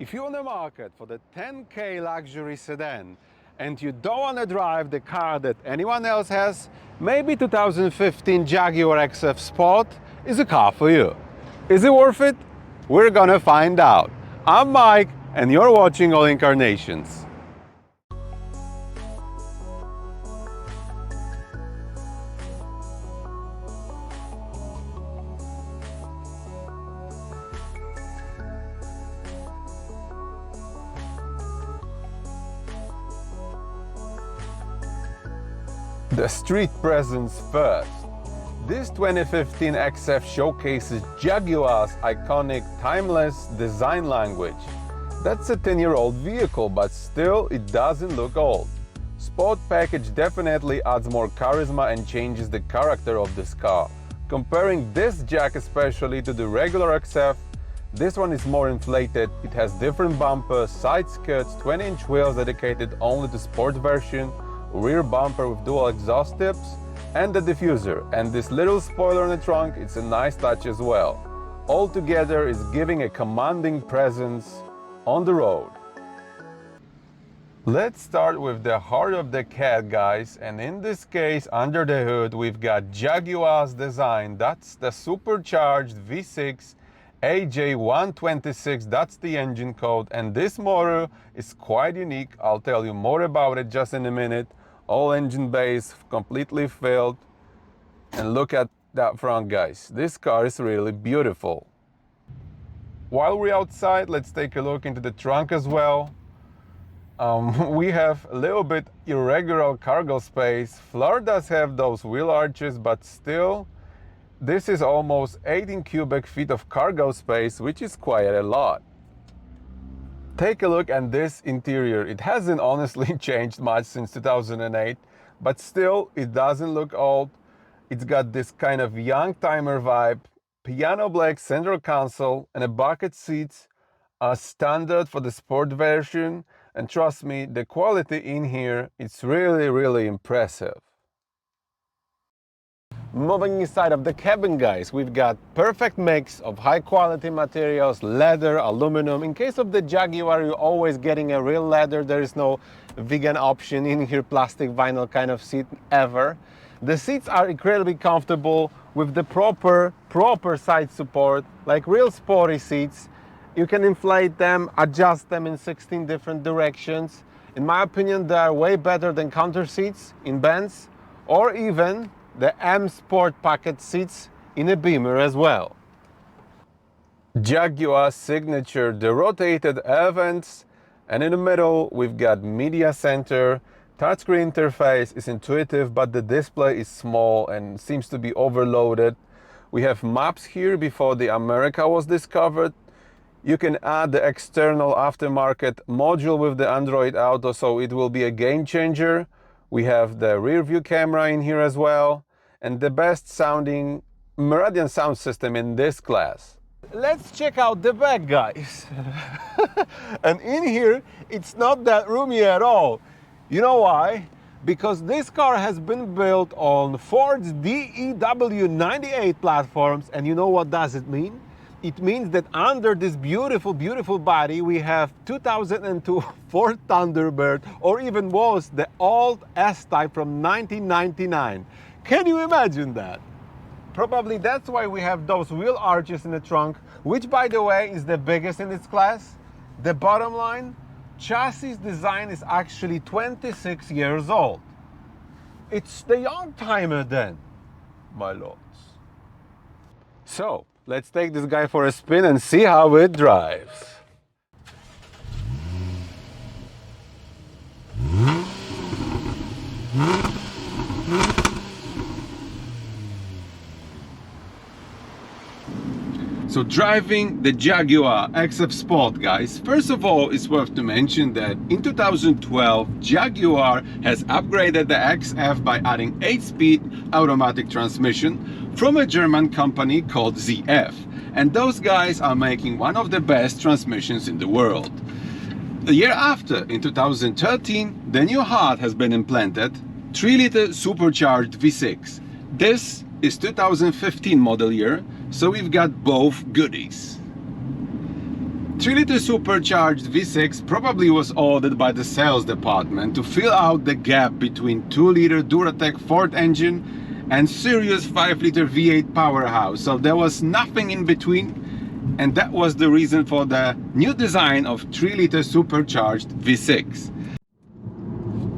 If you're on the market for the 10K luxury sedan and you don't want to drive the car that anyone else has, maybe 2015 Jaguar XF Sport is a car for you. Is it worth it? We're gonna find out. I'm Mike and you're watching AllinCarNations. The street presence first. This 2015 XF showcases Jaguar's iconic timeless design language. That's a 10-year-old vehicle, but still it doesn't look old. Sport package definitely adds more charisma and changes the character of this car. Comparing this Jag especially to the regular XF, this one is more inflated. It has different bumpers, side skirts, 20-inch wheels dedicated only to sport version, rear bumper with dual exhaust tips, and the diffuser, and this little spoiler on the trunk, it's a nice touch as well. All together is giving a commanding presence on the road. Let's start with the heart of the cat, guys, and in this case under the hood we've got Jaguar's design. That's the Supercharged V6 AJ126, that's the engine code, and this motor is quite unique. I'll tell you more about it just in a minute. All engine bays completely filled, and look at that front, guys. This car is really beautiful. While we're outside, let's take a look into the trunk as well. We have a little bit irregular cargo space. Floor does have those wheel arches, but still this is almost 18 cubic feet of cargo space, which is quite a lot. Take a look at this interior. It hasn't honestly changed much since 2008, but still it doesn't look old. It's got this kind of youngtimer vibe. Piano black central console and a bucket seats are standard for the sport version, and trust me, the quality in here, it's really impressive. Moving inside of the cabin, guys, we've got perfect mix of high quality materials, leather, aluminum. In case of the Jaguar, you're always getting a real leather. There is no vegan option in here, plastic vinyl kind of seat ever. The seats are incredibly comfortable with the proper side support, like real sporty seats. You can inflate them, adjust them in 16 different directions. In my opinion, they are way better than counter seats in Benz, or even the M Sport packet seats in a Beamer as well. Jaguar signature, the rotated air vents, and in the middle we've got media center. Touchscreen interface is intuitive, but the display is small and seems to be overloaded. We have maps here before the America was discovered. You can add the external aftermarket module with the Android Auto, so it will be a game changer. We have the rear view camera in here as well, and the best sounding Meridian sound system in this class. Let's check out the back, guys. And in here, it's not that roomy at all. You know why? Because this car has been built on Ford's DEW98 platforms, and you know what does it mean? It means that under this beautiful body we have 2002 Ford Thunderbird, or even worse, the old S-Type from 1999. Can you imagine that? Probably that's why we have those wheel arches in the trunk, which by the way is the biggest in its class. The bottom line, chassis design is actually 26 years old. It's the youngtimer then, my lords. So, let's take this guy for a spin and see how it drives. So driving the Jaguar XF Sport, guys, first of all, it's worth to mention that in 2012, Jaguar has upgraded the XF by adding 8-speed automatic transmission from a German company called ZF. And those guys are making one of the best transmissions in the world. The year after, in 2013, the new heart has been implanted, 3-liter supercharged V6. This is 2015 model year, so we've got both goodies. 3-liter supercharged V6 probably was ordered by the sales department to fill out the gap between 2-liter Duratec Ford engine and serious 5-liter V8 powerhouse. So there was nothing in between, and that was the reason for the new design of 3-liter supercharged V6.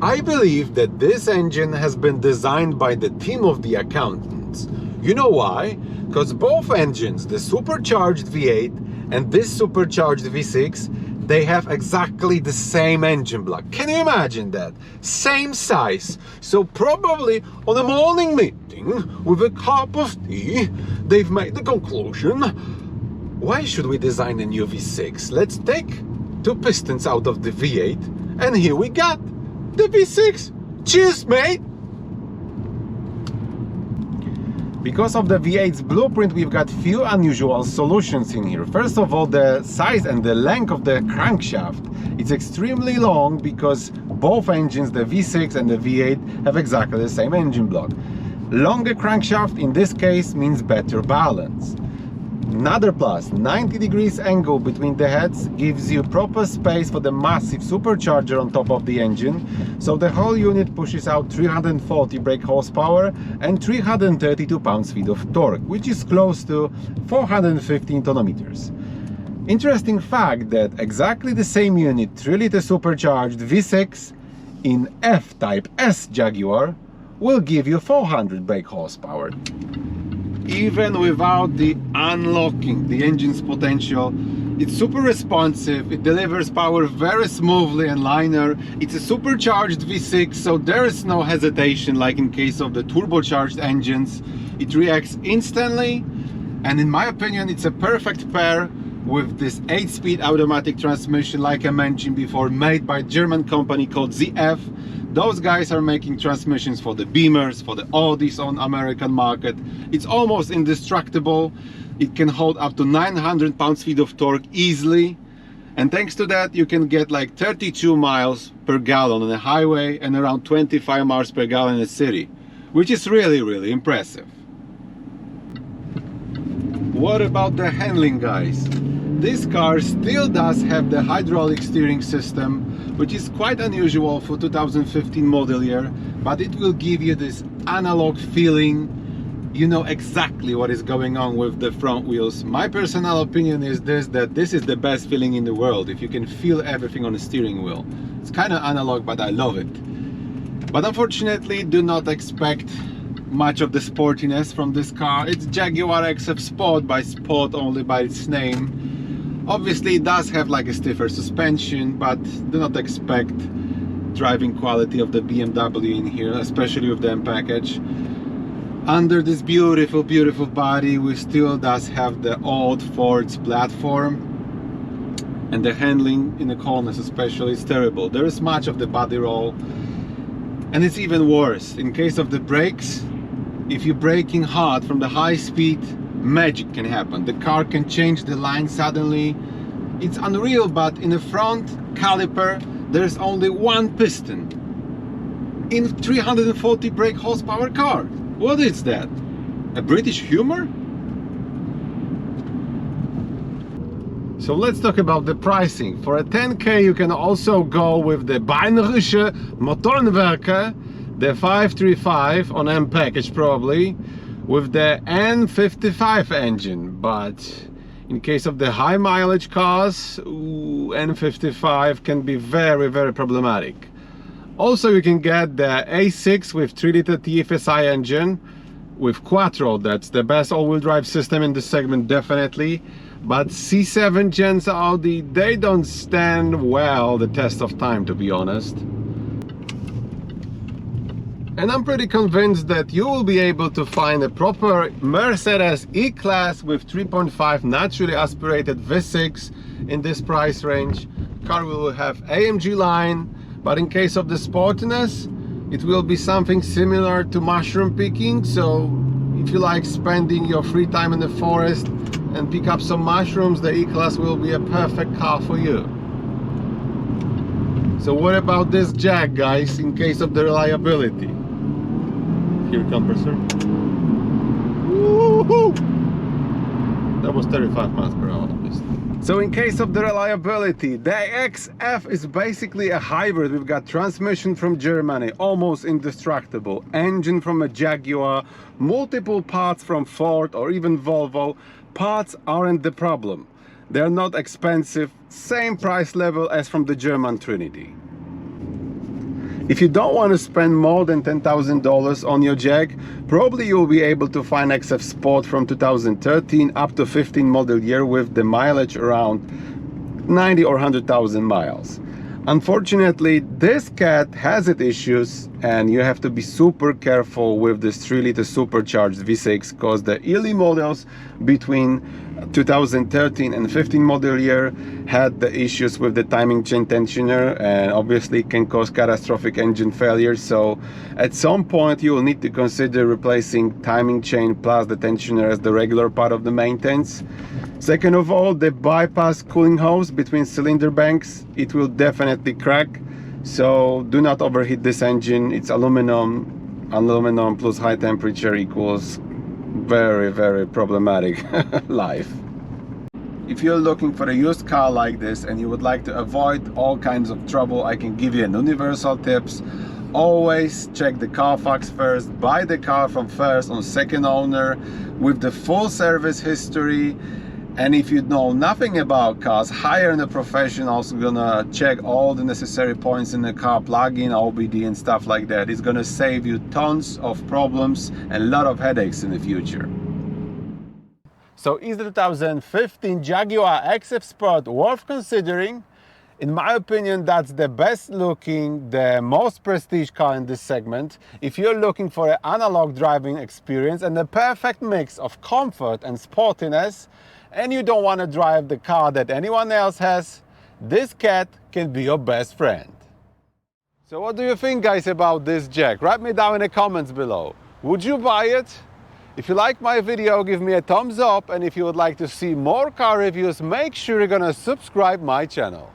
I believe that this engine has been designed by the team of the accountants. You know why? Because both engines, the supercharged V8 and this supercharged V6, they have exactly the same engine block. Can you imagine that? Same size. So probably on a morning meeting with a cup of tea, they've made the conclusion, why should we design a new V6? Let's take 2 pistons out of the V8, and here we got the V6. Cheers, mate! Because of the V8's blueprint, we've got few unusual solutions in here. First of all, the size and the length of the crankshaft. It's extremely long because both engines, the V6 and the V8, have exactly the same engine block. Longer crankshaft in this case means better balance. Another plus, 90 degrees angle between the heads gives you proper space for the massive supercharger on top of the engine, so the whole unit pushes out 340 brake horsepower and 332 pounds-feet of torque, which is close to 415 Nm. Interesting fact that exactly the same unit, 3-liter supercharged V6 in F-Type S Jaguar, will give you 400 brake horsepower. Even without the unlocking the engine's potential, it's super responsive, it delivers power very smoothly and linear. It's a supercharged V6, so there is no hesitation like in case of the turbocharged engines. It reacts instantly, and in my opinion it's a perfect pair with this 8-speed automatic transmission, like I mentioned before, made by a German company called ZF. Those guys are making transmissions for the Beamers, for the Audis on American market. It's almost indestructible. It can hold up to 900 pounds-feet of torque easily. And thanks to that, you can get like 32 miles per gallon on a highway and around 25 miles per gallon in a city, which is really, really impressive. What about the handling, guys? This car still does have the hydraulic steering system, which is quite unusual for 2015 model year, but it will give you this analog feeling. You know exactly what is going on with the front wheels. My personal opinion is that this is the best feeling in the world, if you can feel everything on the steering wheel. It's kind of analog, but I love it. But unfortunately, do not expect much of the sportiness from this car. It's Jaguar XF Sport, by sport only by its name. Obviously it does have like a stiffer suspension, but do not expect driving quality of the BMW in here, especially with the M package. Under this beautiful, beautiful body, we still does have the old Ford's platform, and the handling in the corners especially is terrible. There is much of the body roll, and it's even worse in case of the brakes. If you're braking hard from the high speed, magic can happen. The car can change the line suddenly. It's unreal, but in the front caliper there's only 1 piston in 340 brake horsepower car. What is that? A British humor? So let's talk about the pricing. For a 10K you can also go with the Bayerische Motorenwerke, the 535 on M package probably, with the N55 engine, but in case of the high mileage cars, N55 can be very, very problematic. Also you can get the A6 with 3-liter TFSI engine with Quattro. That's the best all-wheel drive system in this segment, definitely. But C7 gens Audi, they don't stand well the test of time, to be honest. And I'm pretty convinced that you will be able to find a proper Mercedes E-Class with 3.5 naturally aspirated V6 in this price range. Car will have AMG line, but in case of the sportiness, it will be something similar to mushroom picking. So if you like spending your free time in the forest and pick up some mushrooms, the E-Class will be a perfect car for you. So what about this Jag, guys, in case of the reliability? Here, compressor. Woohoo! That was 35 miles per hour, obviously. So in case of the reliability, the XF is basically a hybrid. We've got transmission from Germany, almost indestructible, engine from a Jaguar, multiple parts from Ford or even Volvo. Parts aren't the problem. They're not expensive, same price level as from the German Trinity. If you don't want to spend more than $10,000 on your Jag, probably you'll be able to find XF Sport from 2013 up to 15 model year with the mileage around 90 or 100,000 miles. Unfortunately, this cat has its issues and you have to be super careful with this 3-liter supercharged V6 because the early models between 2013 and 15 model year had the issues with the timing chain tensioner and obviously can cause catastrophic engine failure. So at some point you will need to consider replacing timing chain plus the tensioner as the regular part of the maintenance. Second of all, the bypass cooling hose between cylinder banks, it will definitely crack. So do not overheat this engine. It's aluminum. Aluminum plus high temperature equals very problematic life. If you're looking for a used car like this and you would like to avoid all kinds of trouble, I can give you an universal tips. Always check the Carfax first, buy the car from first or second owner with the full service history. And if you know nothing about cars, hire a professional who's gonna check all the necessary points in the car, plug-in, OBD and stuff like that. It's gonna save you tons of problems and a lot of headaches in the future. So is the 2015 Jaguar XF Sport worth considering? In my opinion, that's the best looking, the most prestige car in this segment. If you're looking for an analog driving experience and the perfect mix of comfort and sportiness, and you don't want to drive the car that anyone else has, this cat can be your best friend. So what do you think, guys, about this Jag? Write me down in the comments below. Would you buy it? If you like my video, give me a thumbs up, and if you would like to see more car reviews, make sure you're gonna subscribe my channel.